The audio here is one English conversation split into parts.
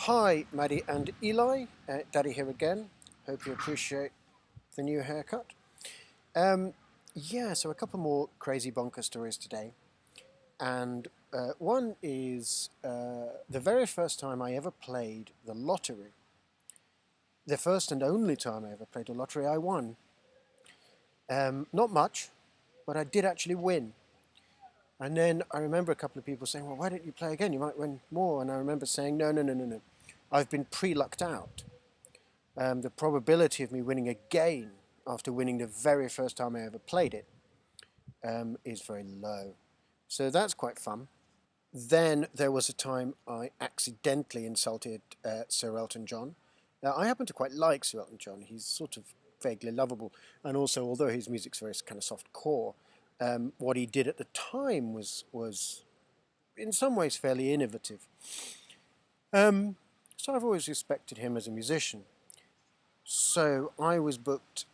Hi, Maddie and Eli. Daddy here again. Hope you appreciate the new haircut. Um, yeah, so a couple more crazy bonker stories today. And one is the very first time I ever played the lottery. The first and only time I ever played the lottery, I won. Not much, but I did actually win. And then I remember a couple of people saying, well, why don't you play again? You might win more. And I remember saying, no, no, no, no, no. I've been pre-lucked out. The probability of me winning again after winning the very first time I ever played it is very low. So that's quite fun. Then there was a time I accidentally insulted Sir Elton John. Now, I happen to quite like Sir Elton John. He's sort of vaguely lovable. And also, although his music's very kind of soft core, what he did at the time was in some ways fairly innovative. So I've always respected him as a musician. So I was booked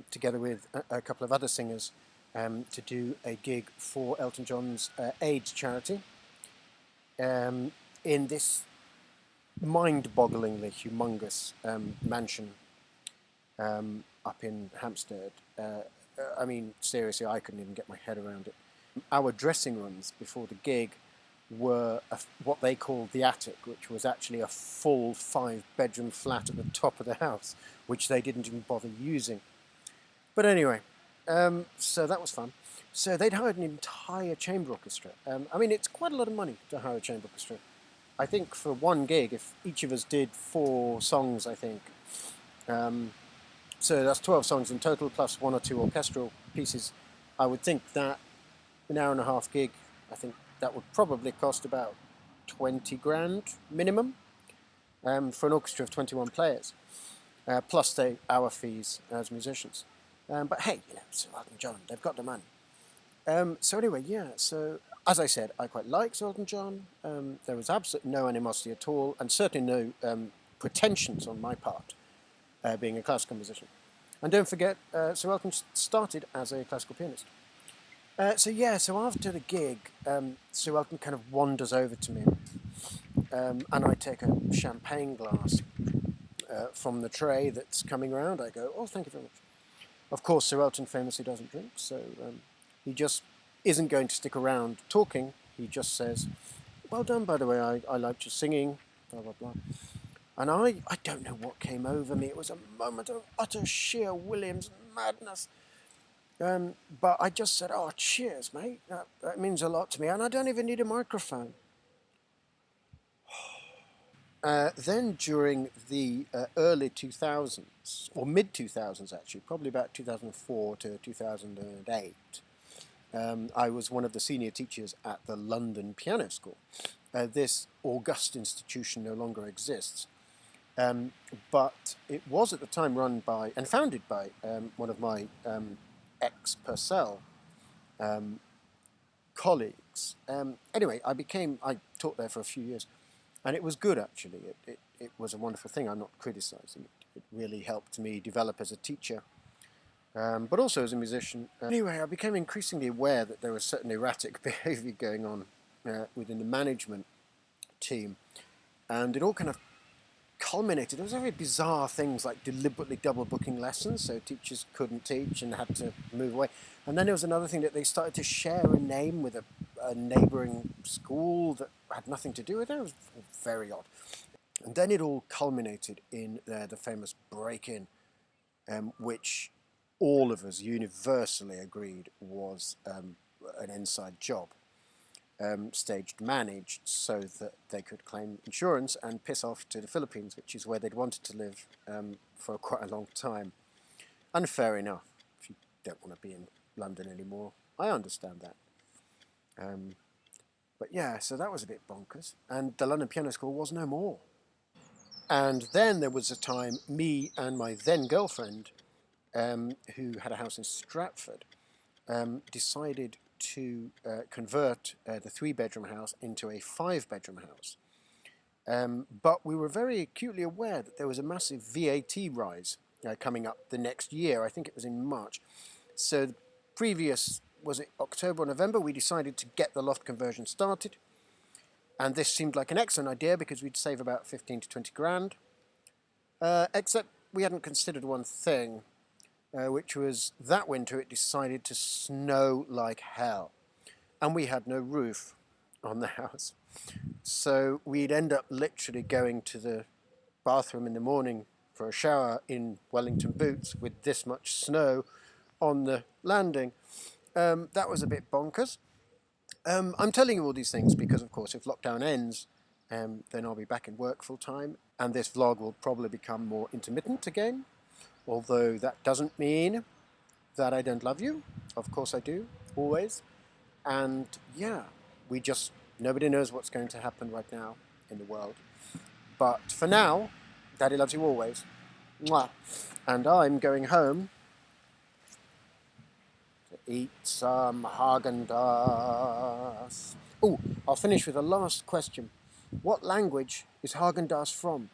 together with a couple of other singers to do a gig for Elton John's AIDS charity in this mind-bogglingly humongous mansion up in Hampstead. I mean, seriously, I couldn't even get my head around it. Our dressing rooms before the gig were what they called the attic, which was actually a full 5-bedroom flat at the top of the house, which they didn't even bother using. But anyway, so that was fun. So they'd hired an entire chamber orchestra. I mean, it's quite a lot of money to hire a chamber orchestra. I think for one gig, if each of us did 4 songs, I think, so that's 12 songs in total, plus 1 or 2 orchestral pieces, I would think that an hour and a half gig, I think that would probably cost about 20 grand minimum for an orchestra of 21 players, plus our fees as musicians. But hey, Sir Elton John, they've got the money. So anyway, yeah, so as I said, I quite like Sir Elton John. There was absolutely no animosity at all, and certainly no pretensions on my part, being a classical musician. And don't forget, Sir Elton started as a classical pianist. So after the gig, Sir Elton kind of wanders over to me, and I take a champagne glass from the tray that's coming around. I go, oh, thank you very much. Of course, Sir Elton famously doesn't drink, so he just isn't going to stick around talking. He just says, well done, by the way, I liked your singing, blah, blah, blah. And I don't know what came over me. It was a moment of utter sheer Williams madness. But I just said, oh, cheers, mate. That means a lot to me. And I don't even need a microphone. Then during the early 2000s, or mid-2000s actually, probably about 2004 to 2008, I was one of the senior teachers at the London Piano School. This august institution no longer exists. But it was at the time run by and founded by one of my ex-Purcell colleagues. Anyway, I taught there for a few years, and it was good actually. It was a wonderful thing. I'm not criticizing it. It really helped me develop as a teacher, but also as a musician. Anyway, I became increasingly aware that there was certain erratic behavior going on within the management team, and it all kind of culminated. There was very bizarre things like deliberately double booking lessons, so teachers couldn't teach and had to move away. And then there was another thing that they started to share a name with a neighbouring school that had nothing to do with it. It was very odd. And then it all culminated in the famous break-in, which all of us universally agreed was an inside job. Staged managed so that they could claim insurance and piss off to the Philippines, which is where they'd wanted to live for quite a long time. And fair enough, if you don't want to be in London anymore, I understand that. But yeah, so that was a bit bonkers, and the London Piano School was no more. And then there was a time me and my then girlfriend, who had a house in Stratford, decided to convert the 3-bedroom house into a 5-bedroom house. But we were very acutely aware that there was a massive VAT rise coming up the next year. I think it was in March. So the previous, was it October or November, we decided to get the loft conversion started. And this seemed like an excellent idea because we'd save about 15 to 20 grand. Except we hadn't considered one thing, which was that winter it decided to snow like hell. And we had no roof on the house. So we'd end up literally going to the bathroom in the morning for a shower in Wellington boots with this much snow on the landing. That was a bit bonkers. I'm telling you all these things because, of course, if lockdown ends, then I'll be back in work full time, and this vlog will probably become more intermittent again. Although that doesn't mean that I don't love you. Of course I do, always. And yeah, nobody knows what's going to happen right now in the world. But for now, Daddy loves you always. Mwah. And I'm going home to eat some Haagen-Dazs. Oh, I'll finish with a last question. What language is Haagen-Dazs from?